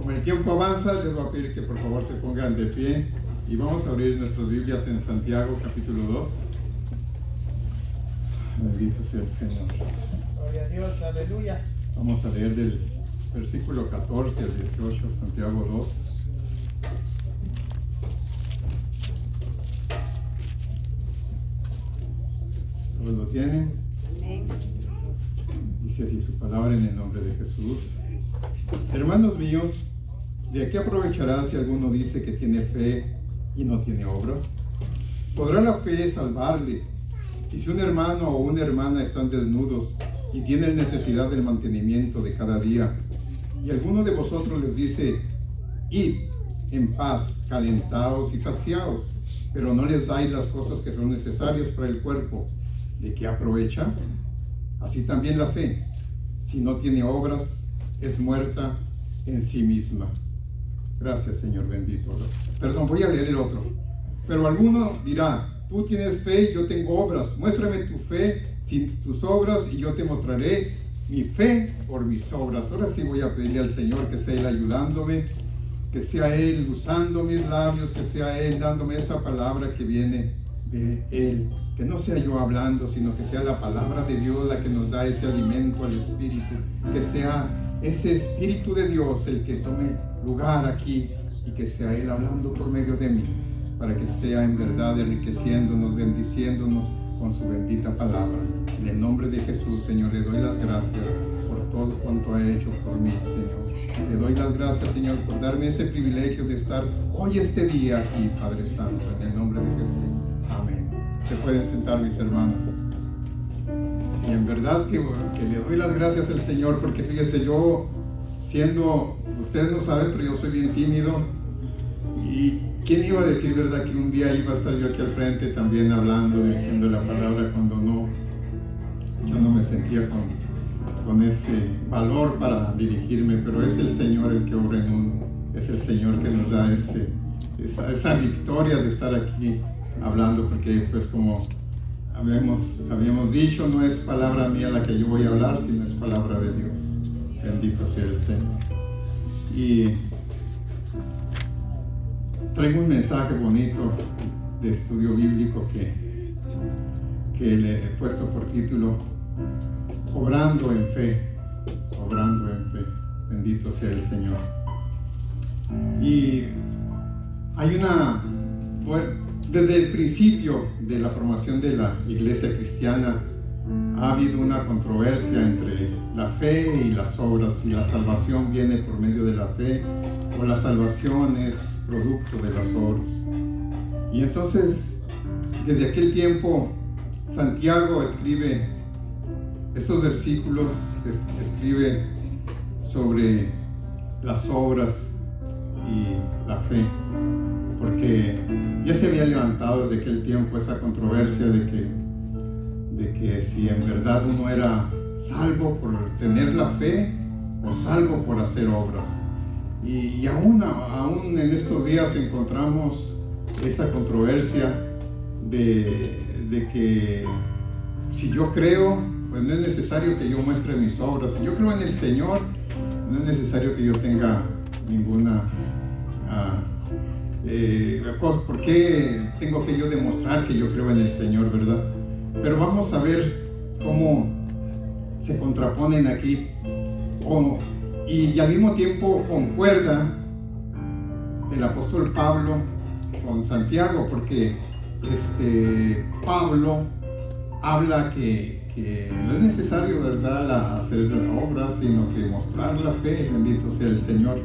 Como el tiempo avanza, les voy a pedir que por favor se pongan de pie y vamos a abrir nuestras Biblias en Santiago capítulo 2. Bendito sea el Señor. Gloria a Dios, aleluya. Vamos a leer del versículo 14 al 18, Santiago 2. ¿Todos lo tienen? Amén. Dice así su palabra en el nombre de Jesús. Hermanos míos, ¿de qué aprovechará si alguno dice que tiene fe y no tiene obras? ¿Podrá la fe salvarle? Y si un hermano o una hermana están desnudos y tienen necesidad del mantenimiento de cada día, y alguno de vosotros les dice, id en paz, calentaos y saciaos, pero no les dais las cosas que son necesarias para el cuerpo, ¿de qué aprovecha? Así también la fe, si no tiene obras, es muerta en sí misma. Gracias, Señor bendito. Perdón, voy a leer el otro. Pero alguno dirá, tú tienes fe y yo tengo obras. Muéstrame tu fe sin tus obras y yo te mostraré mi fe por mis obras. Ahora sí voy a pedirle al Señor que sea Él ayudándome, que sea Él usando mis labios, que sea Él dándome esa palabra que viene de Él. Que no sea yo hablando, sino que sea la palabra de Dios la que nos da ese alimento al Espíritu. Que sea ese Espíritu de Dios el que tome lugar aquí y que sea Él hablando por medio de mí, para que sea en verdad enriqueciéndonos, bendiciéndonos con su bendita palabra. En el nombre de Jesús, Señor, le doy las gracias por todo cuanto ha hecho por mí, Señor. Le doy las gracias, Señor, por darme ese privilegio de estar hoy este día aquí, Padre Santo, en el nombre de Jesús. Amén. Se pueden sentar, mis hermanos. Y en verdad que le doy las gracias al Señor, porque fíjese, yo siendo, ustedes no saben, pero yo soy bien tímido. Y quién iba a decir, verdad, que un día iba a estar yo aquí al frente también hablando, dirigiendo la palabra, cuando yo no me sentía con ese valor para dirigirme, pero es el Señor el que obra en uno, es el Señor que nos da esa victoria de estar aquí hablando, porque pues como habíamos dicho, no es palabra mía la que yo voy a hablar, sino es palabra de Dios. Bendito sea el Señor. Y traigo un mensaje bonito de estudio bíblico que le he puesto por título Obrando en fe. Obrando en fe. Bendito sea el Señor. Y hay desde el principio de la formación de la iglesia cristiana ha habido una controversia entre la fe y las obras, si la salvación viene por medio de la fe o la salvación es producto de las obras. Y entonces, desde aquel tiempo, Santiago escribe estos versículos, escribe sobre las obras y la fe, porque ya se había levantado desde aquel tiempo esa controversia de que si en verdad uno era salvo por tener la fe o salvo por hacer obras. Y aún en estos días encontramos esa controversia de que si yo creo, pues no es necesario que yo muestre mis obras. Si yo creo en el Señor, no es necesario que yo tenga ninguna cosa. ¿Por qué tengo que yo demostrar que yo creo en el Señor, verdad? Pero vamos a ver cómo se contraponen aquí y al mismo tiempo concuerda el apóstol Pablo con Santiago, porque Pablo habla que no es necesario, ¿verdad?, hacer la obra, sino que mostrar la fe. Bendito sea el Señor.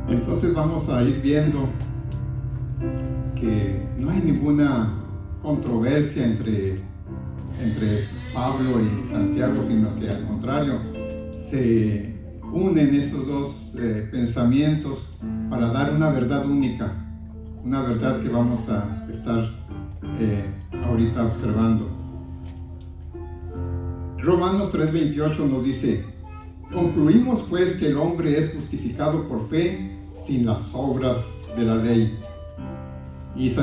Entonces vamos a ir viendo que no hay ninguna controversia entre Pablo y Santiago, sino que al contrario, se unen esos dos pensamientos para dar una verdad única, una verdad que vamos a estar ahorita observando. Romanos 3:28 nos dice: concluimos pues que el hombre es justificado por fe sin las obras de la ley. Y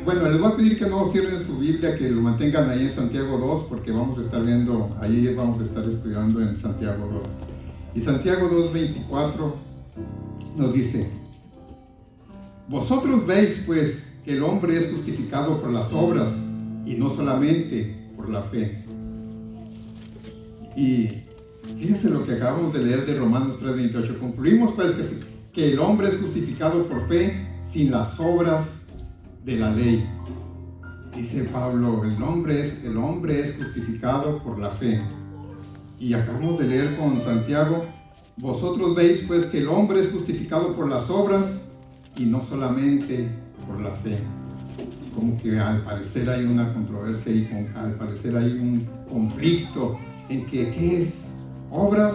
bueno, les voy a pedir que no cierren su Biblia, que lo mantengan ahí en Santiago 2, porque vamos a estar viendo, ahí vamos a estar estudiando en Santiago 2. Y Santiago 2:24 nos dice: vosotros veis pues que el hombre es justificado por las obras y no solamente por la fe. Y fíjense lo que acabamos de leer de Romanos 3:28. Concluimos pues que el hombre es justificado por fe sin las obras de la ley. Dice Pablo, el hombre es justificado por la fe. Y acabamos de leer con Santiago: vosotros veis pues que el hombre es justificado por las obras y no solamente por la fe. Como que al parecer hay una controversia y al parecer hay un conflicto en que ¿qué es? ¿Obras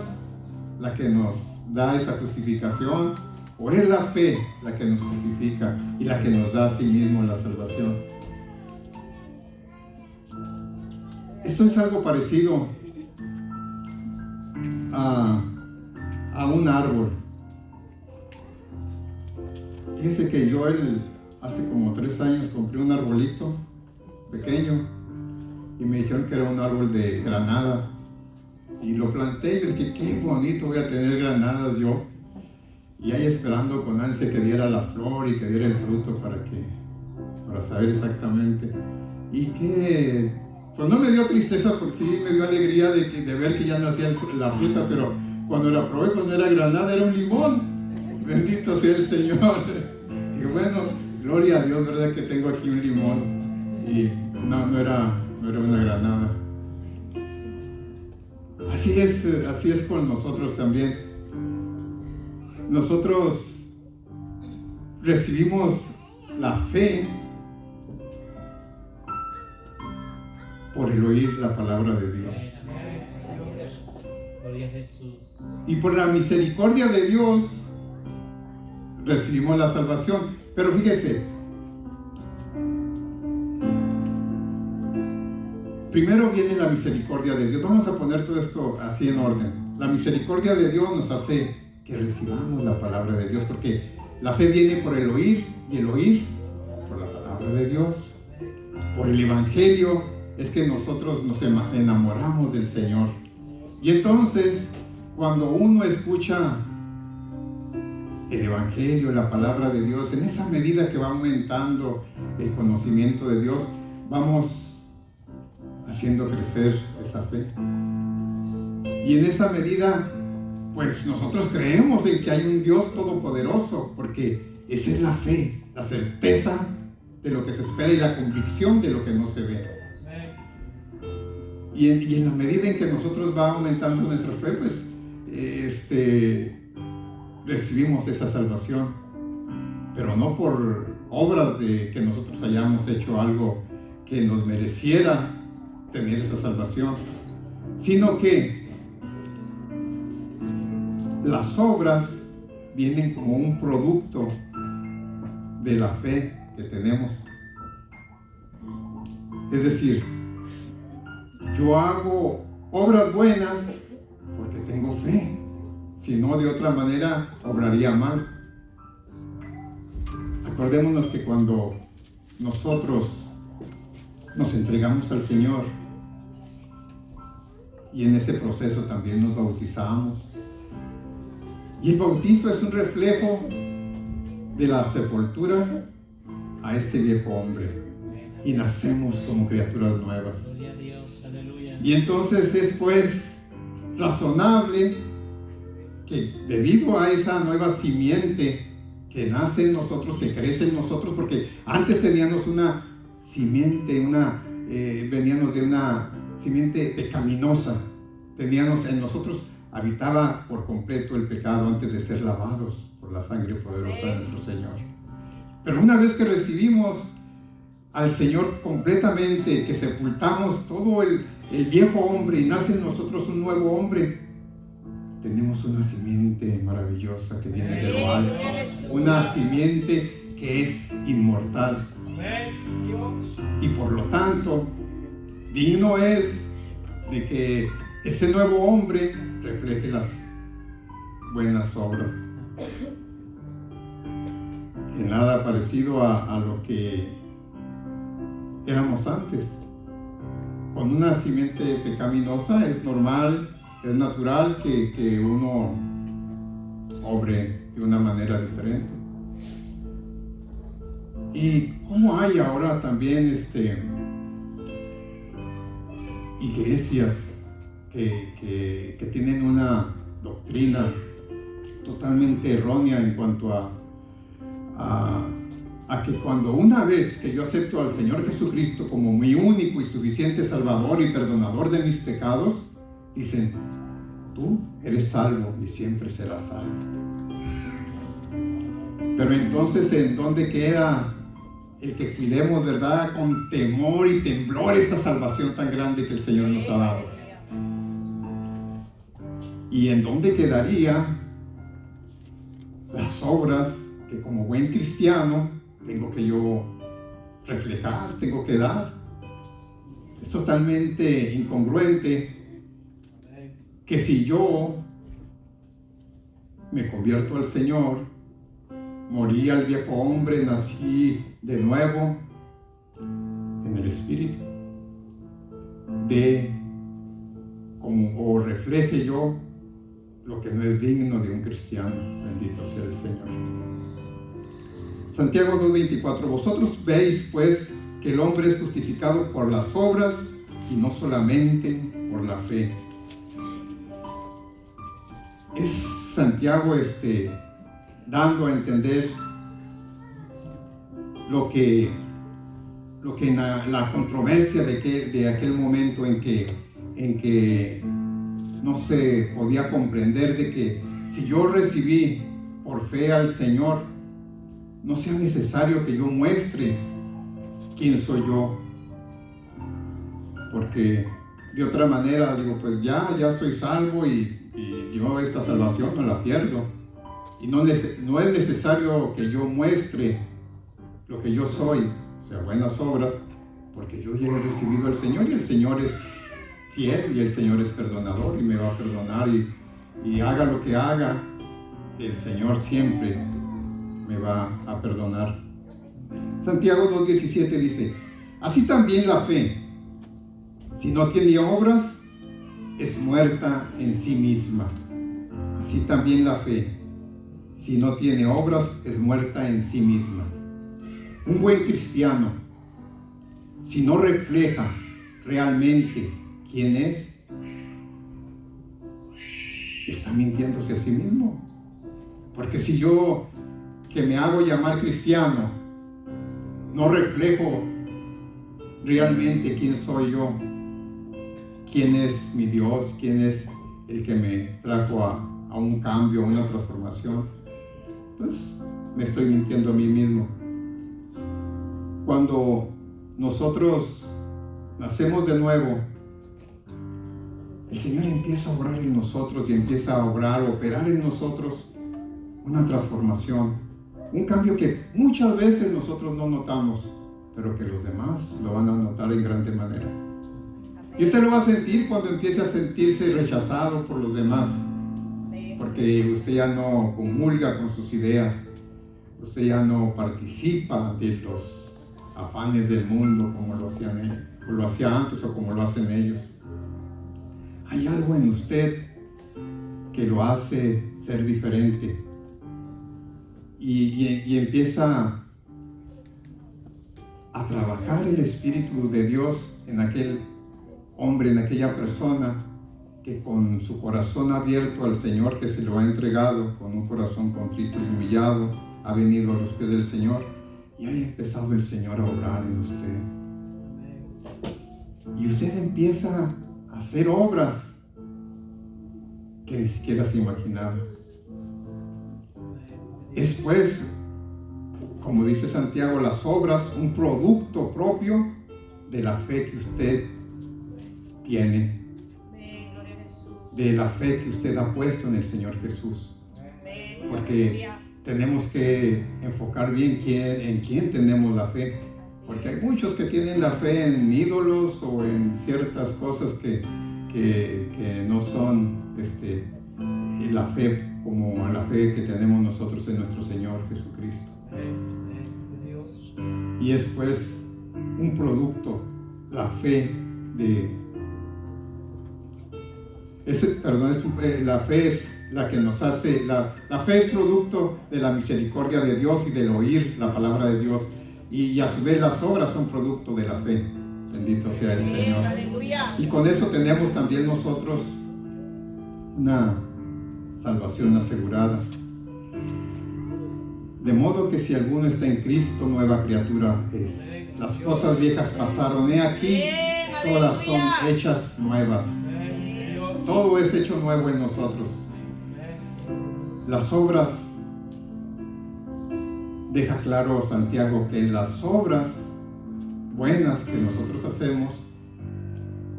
la que nos da esa justificación? ¿O es la fe la que nos justifica y la que nos da a sí mismo la salvación? Esto es algo parecido a un árbol. Fíjense que yo hace como 3 años compré un arbolito pequeño y me dijeron que era un árbol de granada. Y lo planté y dije, qué bonito, voy a tener granadas yo. Y ahí esperando con ansia que diera la flor y que diera el fruto para saber exactamente. Y que, pues no me dio tristeza, porque sí me dio alegría de ver que ya nacía la fruta, pero cuando la probé, cuando era granada, era un limón. Bendito sea el Señor. Digo, bueno, gloria a Dios, ¿verdad? Que tengo aquí un limón. Y no era una granada. Así es con nosotros también. Nosotros recibimos la fe por el oír la palabra de Dios. Gloria a Jesús. Y por la misericordia de Dios recibimos la salvación. Pero fíjese, primero viene la misericordia de Dios. Vamos a poner todo esto así en orden. La misericordia de Dios nos hace que recibamos la palabra de Dios, porque la fe viene por el oír, y el oír por la palabra de Dios. Por el Evangelio es que nosotros nos enamoramos del Señor. Y entonces, cuando uno escucha el Evangelio, la palabra de Dios, en esa medida que va aumentando el conocimiento de Dios, vamos haciendo crecer esa fe. Y en esa medida, pues nosotros creemos en que hay un Dios todopoderoso, porque esa es la fe, la certeza de lo que se espera y la convicción de lo que no se ve. Y en la medida en que nosotros va aumentando nuestra fe, pues recibimos esa salvación, pero no por obras de que nosotros hayamos hecho algo que nos mereciera tener esa salvación, sino que las obras vienen como un producto de la fe que tenemos. Es decir, yo hago obras buenas porque tengo fe, si no, de otra manera obraría mal. Acordémonos que cuando nosotros nos entregamos al Señor y en ese proceso también nos bautizamos, y el bautizo es un reflejo de la sepultura a ese viejo hombre y nacemos como criaturas nuevas. Gloria a Dios, aleluya. Y entonces es pues razonable que debido a esa nueva simiente que nace en nosotros, que crece en nosotros, porque antes teníamos una simiente, veníamos de una simiente pecaminosa, teníamos en nosotros, habitaba por completo el pecado antes de ser lavados por la sangre poderosa de nuestro Señor. Pero una vez que recibimos al Señor completamente, que sepultamos todo el viejo hombre y nace en nosotros un nuevo hombre, tenemos una simiente maravillosa que viene de lo alto, una simiente que es inmortal. Y por lo tanto, digno es de que ese nuevo hombre refleje las buenas obras. En nada parecido a lo que éramos antes. Con una simiente pecaminosa es normal, es natural que uno obre de una manera diferente. Y cómo hay ahora también iglesias que tienen una doctrina totalmente errónea en cuanto a que cuando una vez que yo acepto al Señor Jesucristo como mi único y suficiente Salvador y perdonador de mis pecados, dicen, tú eres salvo y siempre serás salvo. Pero entonces, ¿en dónde queda el que cuidemos, verdad, con temor y temblor esta salvación tan grande que el Señor nos ha dado? ¿Y en dónde quedaría las obras que como buen cristiano tengo que yo reflejar, tengo que dar? Es totalmente incongruente que si yo me convierto al Señor, morí al viejo hombre, nací de nuevo en el Espíritu, o refleje yo lo que no es digno de un cristiano. Bendito sea el Señor. Santiago 2:24, vosotros veis pues que el hombre es justificado por las obras y no solamente por la fe. Es Santiago dando a entender lo que en la controversia de aquel momento en que no se podía comprender de que si yo recibí por fe al Señor, no sea necesario que yo muestre quién soy yo, porque de otra manera digo, pues ya soy salvo y yo esta salvación no la pierdo, y no es necesario que yo muestre lo que yo soy, o sea, buenas obras, porque yo ya he recibido al Señor y el Señor es fiel y el Señor es perdonador y me va a perdonar, y haga lo que haga, el Señor siempre me va a perdonar. Santiago 2:17 dice, así también la fe, si no tiene obras, es muerta en sí misma. Así también la fe, si no tiene obras, es muerta en sí misma. Un buen cristiano, si no refleja realmente quién es, está mintiéndose a sí mismo. Porque si yo, que me hago llamar cristiano, no reflejo realmente quién soy yo, quién es mi Dios, quién es el que me trajo a un cambio, a una transformación, pues me estoy mintiendo a mí mismo. Cuando nosotros nacemos de nuevo, el Señor empieza a obrar en nosotros y empieza a operar en nosotros una transformación, un cambio que muchas veces nosotros no notamos, pero que los demás lo van a notar en grande manera. Y usted lo va a sentir cuando empiece a sentirse rechazado por los demás, porque usted ya no comulga con sus ideas, usted ya no participa de los afanes del mundo como lo hacía antes o como lo hacen ellos. Hay algo en usted que lo hace ser diferente y empieza a trabajar el Espíritu de Dios en aquel hombre, en aquella persona que con su corazón abierto al Señor, que se lo ha entregado, con un corazón contrito y humillado, ha venido a los pies del Señor y ha empezado el Señor a obrar en usted. Y usted empieza a hacer obras que ni siquiera se imaginaba. Es pues, como dice Santiago, las obras, un producto propio de la fe que usted tiene, de la fe que usted ha puesto en el Señor Jesús. Porque tenemos que enfocar bien en quién tenemos la fe, porque hay muchos que tienen la fe en ídolos o en ciertas cosas que no son la fe como la fe que tenemos nosotros en nuestro Señor Jesucristo. Y es pues un producto, la fe la fe la que nos hace, la fe es producto de la misericordia de Dios y del oír la palabra de Dios. Y a su vez las obras son producto de la fe. Bendito sea el Señor. Y con eso tenemos también nosotros una salvación asegurada. De modo que si alguno está en Cristo, nueva criatura es. Las cosas viejas pasaron, he aquí, todas son hechas nuevas. Todo es hecho nuevo en nosotros. Las obras, deja claro Santiago que las obras buenas que nosotros hacemos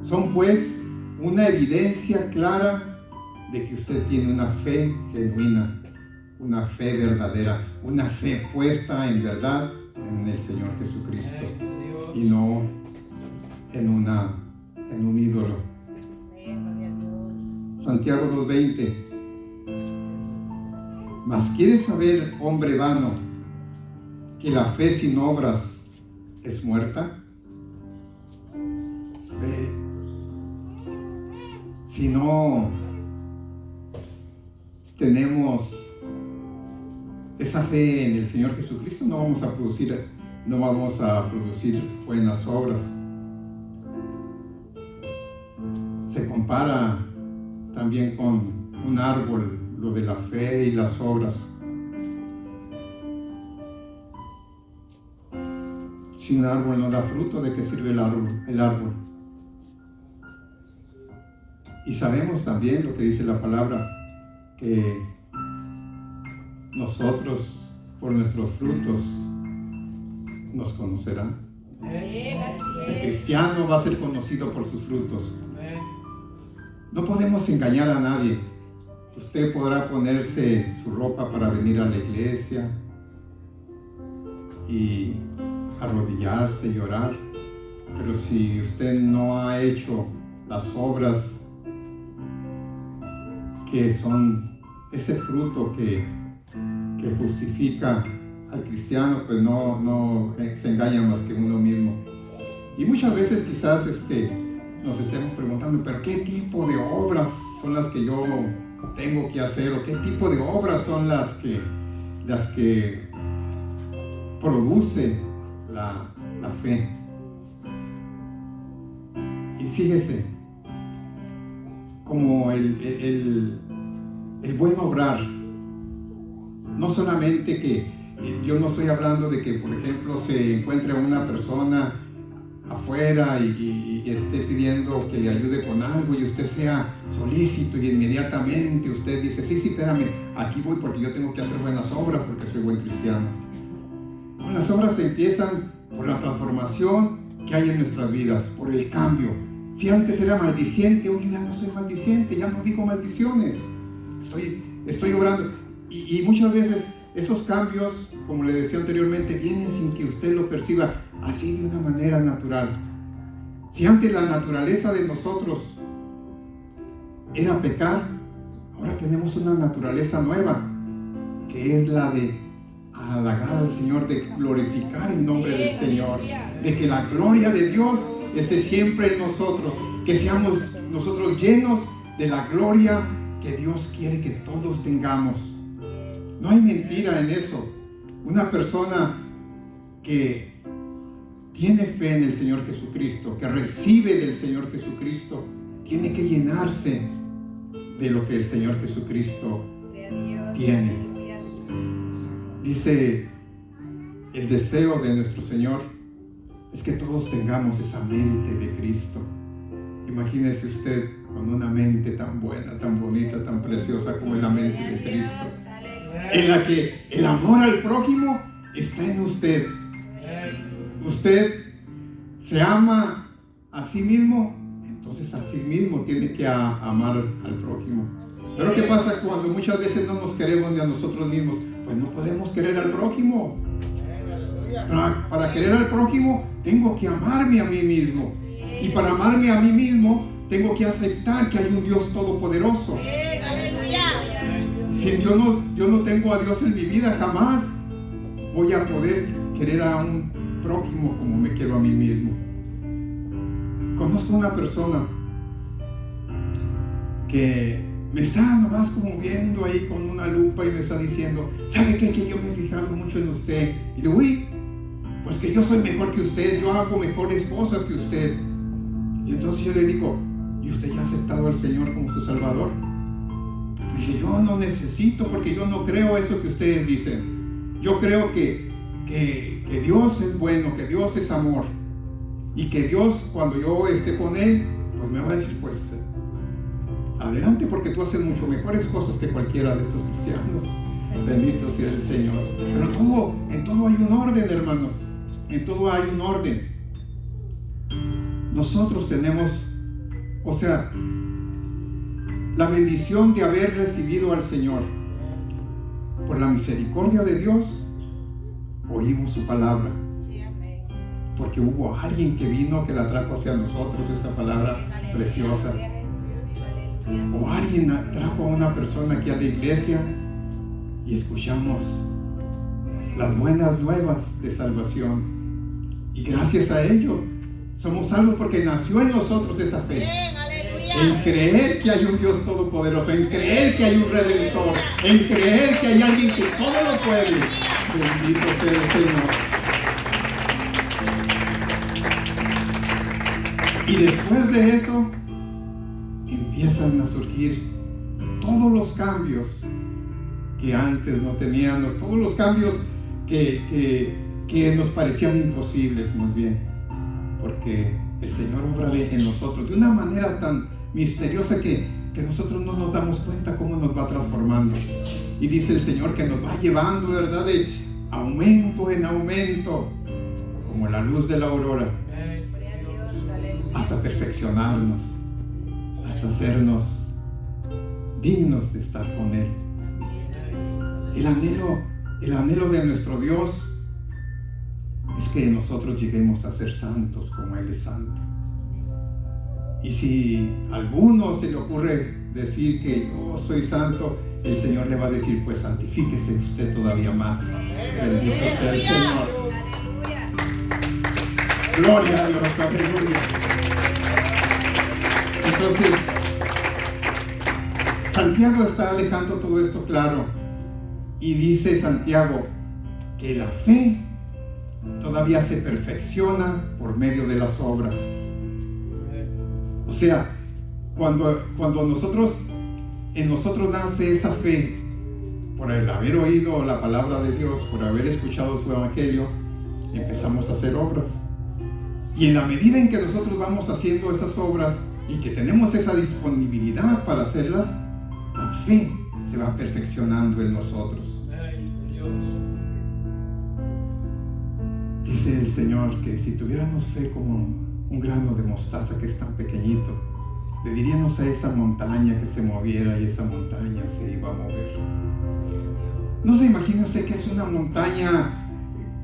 son pues una evidencia clara de que usted tiene una fe genuina, una fe verdadera, una fe puesta en verdad en el Señor Jesucristo y no en un ídolo. Santiago 2:20. Mas ¿quieres saber, hombre vano, que la fe sin obras es muerta? Si no tenemos esa fe en el Señor Jesucristo, no vamos a producir buenas obras. Se compara también con un árbol, lo de la fe y las obras. Si un árbol no da fruto, ¿de qué sirve el árbol? Y sabemos también lo que dice la palabra, que nosotros, por nuestros frutos, nos conocerán. El cristiano va a ser conocido por sus frutos. No podemos engañar a nadie. Usted podrá ponerse su ropa para venir a la iglesia y arrodillarse y orar, pero si usted no ha hecho las obras que son ese fruto que justifica al cristiano, pues no se engaña más que uno mismo. Y muchas veces quizás nos estemos preguntando, pero ¿qué tipo de obras son las que yo tengo que hacer? ¿O qué tipo de obras son las que produce la fe? Y fíjese, como el buen obrar, no solamente que yo no estoy hablando de que, por ejemplo, se encuentre una persona afuera y esté pidiendo que le ayude con algo y usted sea solícito y inmediatamente usted dice, sí, espérame, aquí voy porque yo tengo que hacer buenas obras porque soy buen cristiano. Las obras empiezan por la transformación que hay en nuestras vidas, por el cambio. Si antes era maldiciente, hoy ya no soy maldiciente, ya no digo maldiciones, estoy obrando. Y muchas veces esos cambios, como le decía anteriormente, vienen sin que usted lo perciba, así de una manera natural. Si antes la naturaleza de nosotros era pecar, ahora tenemos una naturaleza nueva, que es la de halagar al Señor, de glorificar el nombre del Señor, de que la gloria de Dios esté siempre en nosotros, que seamos nosotros llenos de la gloria que Dios quiere que todos tengamos. No hay mentira en eso. Una persona que tiene fe en el Señor Jesucristo, que recibe del Señor Jesucristo, tiene que llenarse de lo que el Señor Jesucristo tiene. Dice, el deseo de nuestro Señor es que todos tengamos esa mente de Cristo. Imagínese usted con una mente tan buena, tan bonita, tan preciosa como es la mente de Cristo, en la que el amor al prójimo está en usted. Usted se ama a sí mismo, entonces a sí mismo tiene que amar al prójimo. Pero ¿qué pasa cuando muchas veces no nos queremos ni a nosotros mismos? Pues no podemos querer al prójimo. Para querer al prójimo tengo que amarme a mí mismo. Y para amarme a mí mismo tengo que aceptar que hay un Dios todopoderoso. Si yo no tengo a Dios en mi vida, jamás voy a poder querer a un prójimo como me quiero a mí mismo. Conozco una persona que me está nomás como viendo ahí con una lupa y me está diciendo, ¿sabe qué? Que yo me he fijado mucho en usted. Y le digo, uy, pues que yo soy mejor que usted, yo hago mejores cosas que usted. Y entonces yo le digo, ¿y usted ya ha aceptado al Señor como su Salvador? Dice, yo no necesito, porque yo no creo eso que ustedes dicen. Yo creo que Dios es bueno, que Dios es amor. Y que Dios, cuando yo esté con Él, pues me va a decir, pues adelante, porque tú haces mucho mejores cosas que cualquiera de estos cristianos. Bendito sea el Señor. Pero en todo hay un orden, hermanos. En todo hay un orden. Nosotros tenemos, o sea, la bendición de haber recibido al Señor. Por la misericordia de Dios, oímos su palabra. Porque hubo alguien que vino, que la trajo hacia nosotros, esa palabra preciosa. O alguien trajo a una persona aquí a la iglesia y escuchamos las buenas nuevas de salvación. Y gracias a ello somos salvos, porque nació en nosotros esa fe. En creer que hay un Dios todopoderoso, en creer que hay un Redentor, en creer que hay alguien que todo lo puede. Bendito sea el Señor. Y después de eso empiezan a surgir todos los cambios que antes no teníamos, todos los cambios que nos parecían imposibles, más bien, porque el Señor obra en nosotros de una manera tan misteriosa que nosotros no nos damos cuenta cómo nos va transformando. Y dice el Señor que nos va llevando, ¿verdad?, de aumento en aumento, como la luz de la aurora, hasta perfeccionarnos, hasta hacernos dignos de estar con Él. El anhelo de nuestro Dios es que nosotros lleguemos a ser santos como Él es santo. Y si a alguno se le ocurre decir que yo soy santo, el Señor le va a decir, pues santifíquese usted todavía más. Bendito sea el Señor. Gloria a Dios, aleluya. Entonces, Santiago está dejando todo esto claro. Y dice Santiago que la fe todavía se perfecciona por medio de las obras. O sea, cuando en nosotros nace esa fe, por el haber oído la palabra de Dios, por haber escuchado su evangelio, empezamos a hacer obras. Y en la medida en que nosotros vamos haciendo esas obras y que tenemos esa disponibilidad para hacerlas, la fe se va perfeccionando en nosotros. Dice el Señor que si tuviéramos fe como un grano de mostaza, que es tan pequeñito, le diríamos a esa montaña que se moviera y esa montaña se iba a mover. No se imagina usted que es una montaña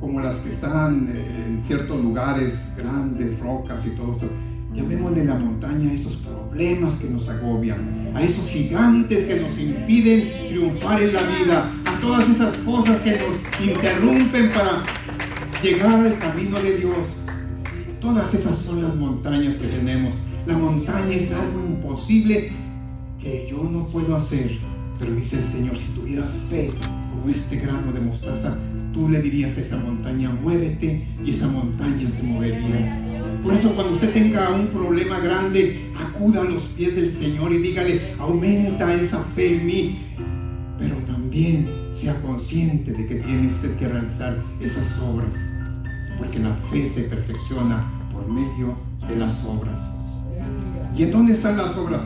como las que están en ciertos lugares, grandes rocas y todo esto. Llamémosle la montaña a esos problemas que nos agobian, a esos gigantes que nos impiden triunfar en la vida, a todas esas cosas que nos interrumpen para llegar al camino de Dios. Todas esas son las montañas que tenemos. La montaña es algo imposible que yo no puedo hacer, pero dice el Señor, si tuvieras fe como este grano de mostaza, tú le dirías a esa montaña, muévete, y esa montaña se movería. Por eso cuando usted tenga un problema grande, acuda a los pies del Señor y dígale, aumenta esa fe en mí, pero también sea consciente de que tiene usted que realizar esas obras, porque la fe se perfecciona por medio de las obras. ¿Y en dónde están las obras?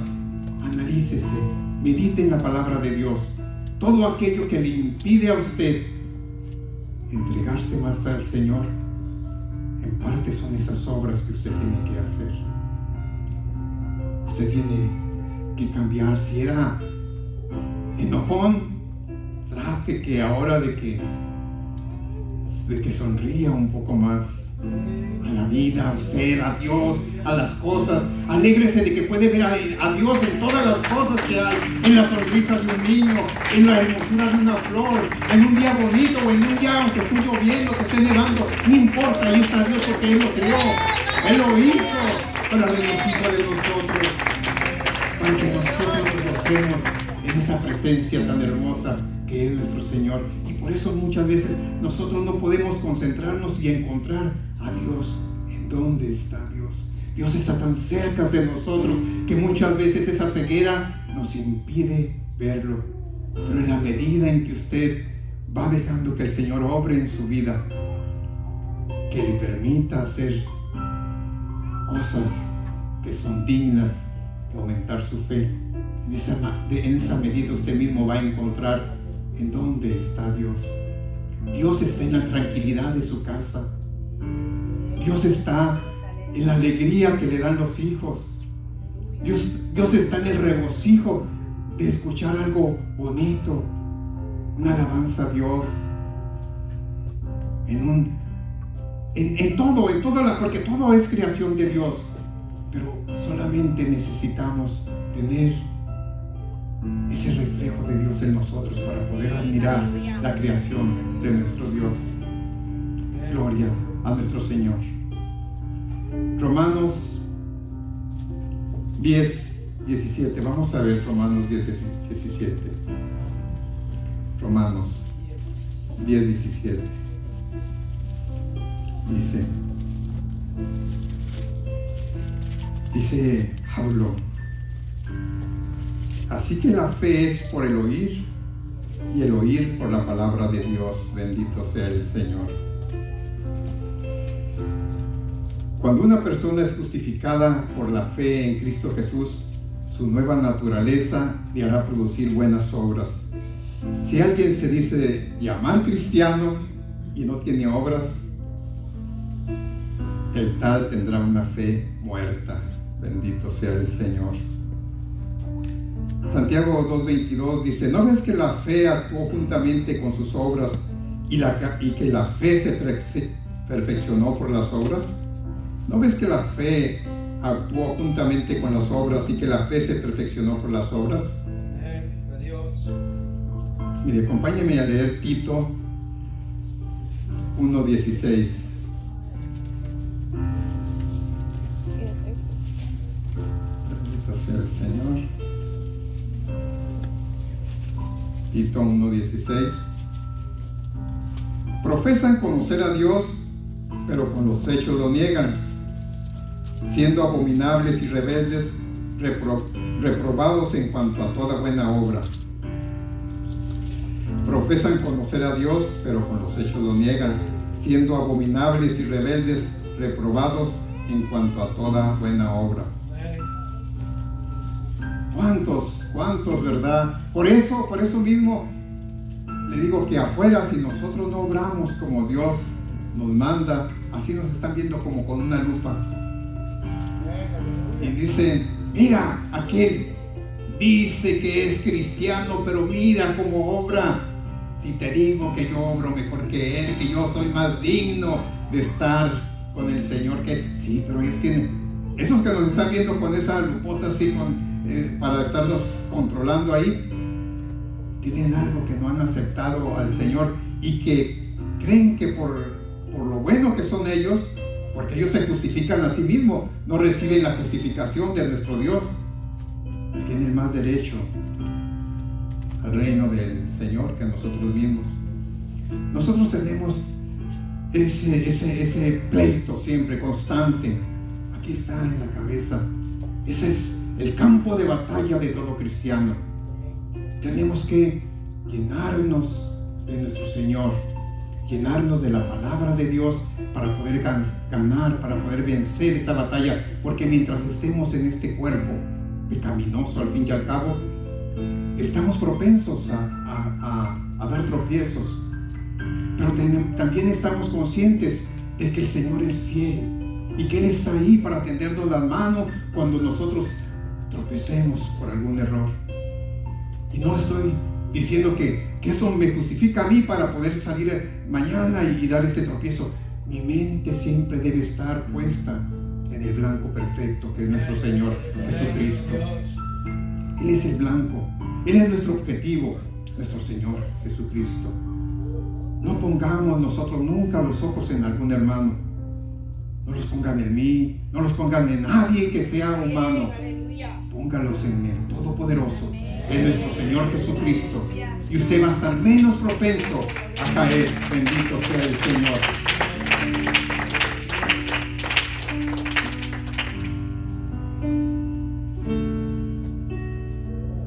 Analícese, medite en la palabra de Dios. Todo aquello que le impide a usted entregarse más al Señor, en parte son esas obras que usted tiene que hacer. Usted tiene que cambiar. Si era enojón, trate que ahora de que sonría un poco más a la vida, a usted, a Dios, a las cosas. Alégrese de que puede ver a Dios en todas las cosas que hay, en la sonrisa de un niño, en la hermosura de una flor, en un día bonito o en un día aunque esté lloviendo, que esté nevando, no importa, ahí está Dios porque Él lo creó, Él lo hizo para el regocijo de nosotros, para que nosotros nos estemos en esa presencia tan hermosa que es nuestro Señor. Y por eso muchas veces nosotros no podemos concentrarnos y encontrar a Dios. ¿En dónde está Dios? Dios está tan cerca de nosotros que muchas veces esa ceguera nos impide verlo. Pero en la medida en que usted va dejando que el Señor obre en su vida, que le permita hacer cosas que son dignas de aumentar su fe, en esa medida usted mismo va a encontrar en dónde está Dios. Dios está en la tranquilidad de su casa. Dios está en la alegría que le dan los hijos. Dios está en el regocijo de escuchar algo bonito, una alabanza a Dios, porque todo es creación de Dios, pero solamente necesitamos tener ese reflejo de Dios en nosotros para poder admirar la creación de nuestro Dios. Gloria a nuestro Señor. Romanos 10, 17. Vamos a ver Romanos 10, 17. Romanos 10, 17. Dice Pablo: así que la fe es por el oír, y el oír por la palabra de Dios. Bendito sea el Señor. Cuando una persona es justificada por la fe en Cristo Jesús, su nueva naturaleza le hará producir buenas obras. Si alguien se dice llamar cristiano y no tiene obras, el tal tendrá una fe muerta. Bendito sea el Señor. Santiago 2:22 dice: ¿no ves que la fe actuó juntamente con sus obras y que la fe se perfeccionó por las obras? ¿No ves que la fe actuó juntamente con las obras y que la fe se perfeccionó por las obras? Mire, acompáñeme a leer Tito 1:16. Bendito sea el Señor. Tito 1:16. Profesan conocer a Dios, pero con los hechos lo niegan, siendo abominables y rebeldes, reprobados en cuanto a toda buena obra. Profesan conocer a Dios, pero con los hechos lo niegan, siendo abominables y rebeldes, reprobados en cuanto a toda buena obra. ¿Cuántos, verdad? Por eso mismo le digo que afuera, si nosotros no obramos como Dios nos manda, así nos están viendo como con una lupa. Y dicen: mira, aquel dice que es cristiano, pero mira cómo obra. Si te digo que yo obro mejor que él, que yo soy más digno de estar con el Señor que él. Sí, pero ellos tienen, esos que nos están viendo con esa lupota así, para estarnos controlando ahí, tienen algo que no han aceptado al Señor y que creen que por lo bueno que son ellos, porque ellos se justifican a sí mismos, no reciben la justificación de nuestro Dios, tienen más derecho al reino del Señor que nosotros mismos. Nosotros tenemos ese pleito siempre constante. Aquí está en la cabeza. Ese es el campo de batalla de todo cristiano. Tenemos que llenarnos de nuestro Señor, llenarnos de la palabra de Dios para poder ganar, para poder vencer esa batalla, porque mientras estemos en este cuerpo pecaminoso, al fin y al cabo, estamos propensos a dar tropiezos, pero también estamos conscientes de que el Señor es fiel y que Él está ahí para tendernos las manos cuando nosotros tropecemos por algún error. Y no estoy diciendo que esto me justifica a mí para poder salir mañana y dar ese tropiezo. Mi mente siempre debe estar puesta en el blanco perfecto que es nuestro Señor Jesucristo. Él es el blanco, Él es nuestro objetivo, nuestro Señor Jesucristo. No pongamos nosotros nunca los ojos en algún hermano. No los pongan en mí, no los pongan en nadie que sea humano. Póngalos en el Todopoderoso, en nuestro Señor Jesucristo. Y usted va a estar menos propenso a caer. Bendito sea el Señor.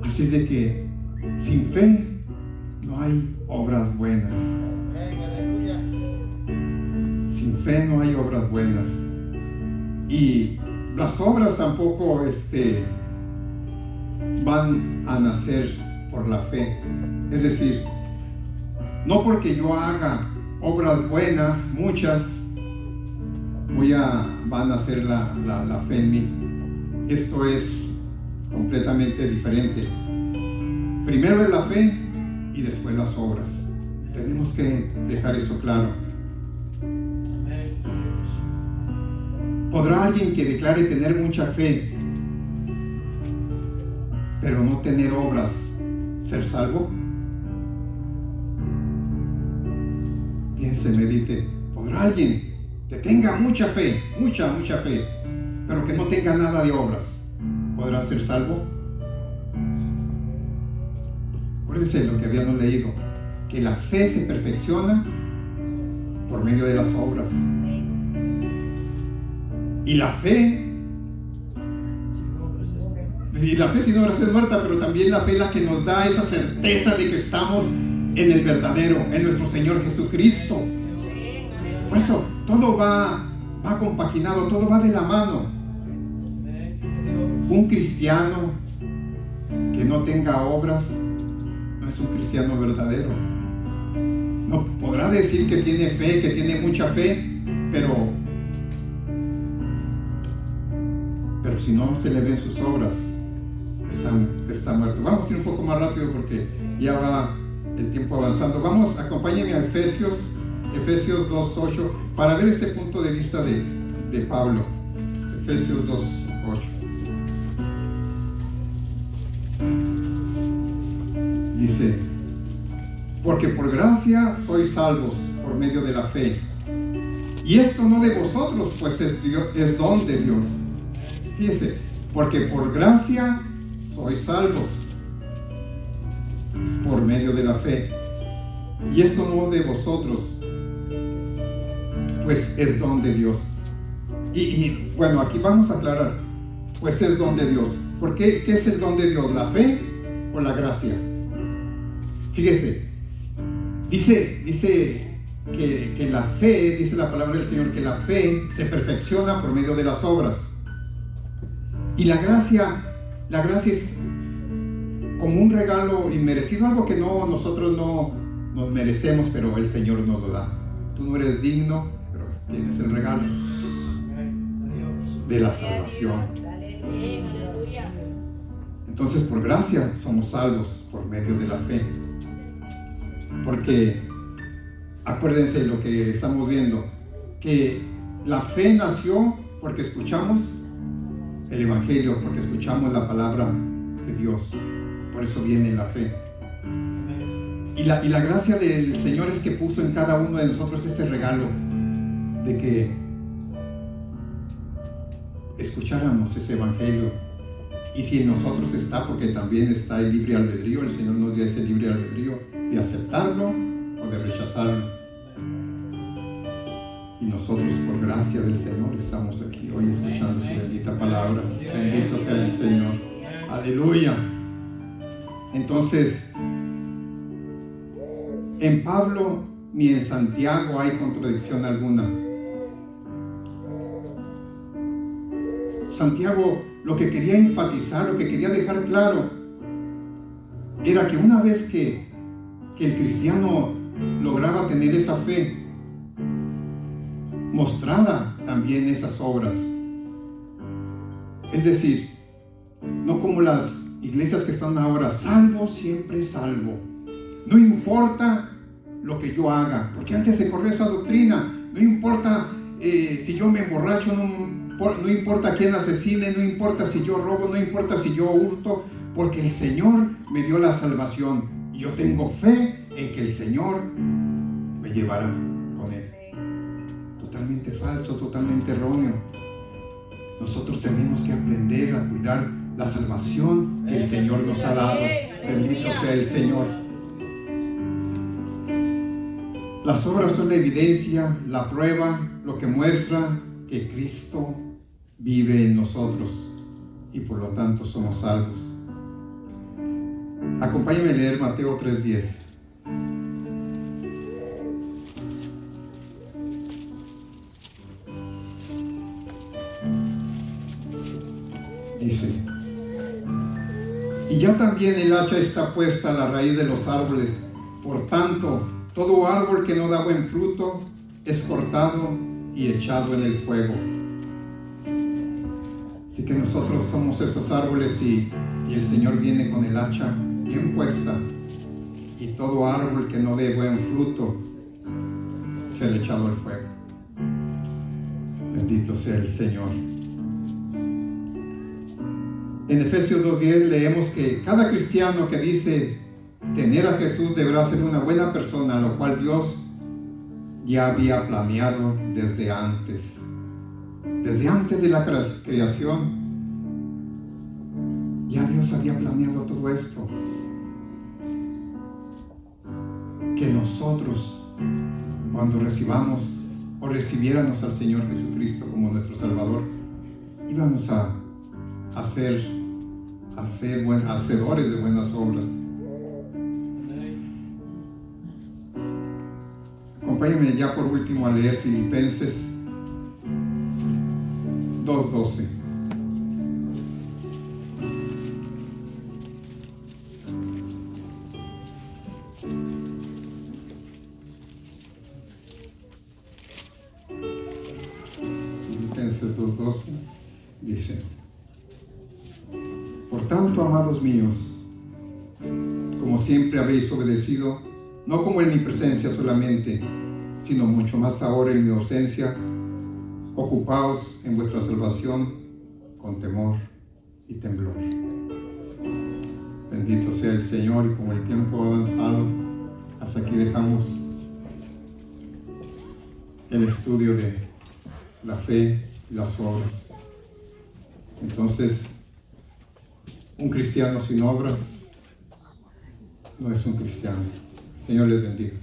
Así es de que sin fe no hay obras buenas. Sin fe no hay obras buenas. Y las obras tampoco van a nacer por la fe. Es decir, no porque yo haga obras buenas, muchas, van a nacer la fe en mí. Esto es completamente diferente. Primero es la fe y después las obras. Tenemos que dejar eso claro. ¿Podrá alguien que declare tener mucha fe, pero no tener obras, ser salvo? Piense, medite. ¿Podrá alguien que tenga mucha fe, mucha fe, pero que no tenga nada de obras, podrá ser salvo? Acuérdense lo que habíamos leído, que la fe se perfecciona por medio de las obras. Y la fe sin obras es muerta, pero también la fe es la que nos da esa certeza de que estamos en el verdadero, en nuestro Señor Jesucristo. Por eso todo va compaginado, todo va de la mano. Un cristiano que no tenga obras no es un cristiano verdadero. No podrá decir que tiene fe, que tiene mucha fe, pero si no se le ven sus obras, está muerto. Vamos a ir un poco más rápido porque ya va el tiempo avanzando. Vamos, acompáñenme a Efesios 2:8 para ver este punto de vista de Pablo. Efesios 2:8. Dice: porque por gracia sois salvos por medio de la fe. Y esto no de vosotros, pues es don de Dios. Fíjese, porque por gracia sois salvos por medio de la fe. Y esto no de vosotros, pues es don de Dios. Y bueno, aquí vamos a aclarar, pues es don de Dios. ¿Por qué? ¿Qué es el don de Dios? ¿La fe o la gracia? Fíjese, dice que la fe, dice la palabra del Señor, que la fe se perfecciona por medio de las obras. Y la gracia es como un regalo inmerecido, algo que nosotros no nos merecemos, pero el Señor nos lo da. Tú no eres digno, pero tienes el regalo de la salvación. Entonces, por gracia somos salvos por medio de la fe. Porque acuérdense lo que estamos viendo, que la fe nació porque escuchamos el Evangelio, porque escuchamos la palabra de Dios. Por eso viene la fe. Y la gracia del Señor es que puso en cada uno de nosotros este regalo de que escucháramos ese Evangelio. Y si en nosotros está, porque también está el libre albedrío, el Señor nos dio ese libre albedrío de aceptarlo o de rechazarlo. Y nosotros, por gracia del Señor, estamos aquí hoy escuchando su bendita palabra. Bendito sea el Señor. Aleluya. Entonces, en Pablo ni en Santiago hay contradicción alguna. Santiago lo que quería enfatizar, lo que quería dejar claro, era que una vez que el cristiano lograba tener esa fe, mostrara también esas obras. Es decir, no como las iglesias que están ahora, salvo, siempre salvo. No importa lo que yo haga, porque antes se corría esa doctrina. No importa si yo me emborracho, no importa quién asesine, no importa si yo robo, no importa si yo hurto, porque el Señor me dio la salvación. Y yo tengo fe en que el Señor me llevará con Él. totalmente falso, totalmente erróneo. Nosotros tenemos que aprender a cuidar la salvación que el Señor nos ha dado. Bendito sea el Señor. Las obras son la evidencia, la prueba, lo que muestra que Cristo vive en nosotros y por lo tanto somos salvos. Acompáñame a leer Mateo 3:10. Dice: y ya también el hacha está puesta a la raíz de los árboles. Por tanto, todo árbol que no da buen fruto es cortado y echado en el fuego. Así que nosotros somos esos árboles y el Señor viene con el hacha bien puesta, y todo árbol que no dé buen fruto será echado al fuego. Bendito sea el Señor. En Efesios 2:10 leemos que cada cristiano que dice tener a Jesús deberá ser una buena persona, lo cual Dios ya había planeado desde antes. Desde antes de la creación, ya Dios había planeado todo esto. Que nosotros, cuando recibamos o recibiéramos al Señor Jesucristo como nuestro Salvador, íbamos a ser hacedores de buenas obras. Acompáñenme ya por último a leer Filipenses 2:12. Filipenses 2:12 dice: por tanto, amados míos, como siempre habéis obedecido, no como en mi presencia solamente, sino mucho más ahora en mi ausencia, ocupaos en vuestra salvación con temor y temblor. Bendito sea el Señor, y como el tiempo ha avanzado, hasta aquí dejamos el estudio de la fe y las obras. Entonces, un cristiano sin obras no es un cristiano. Señor les bendiga.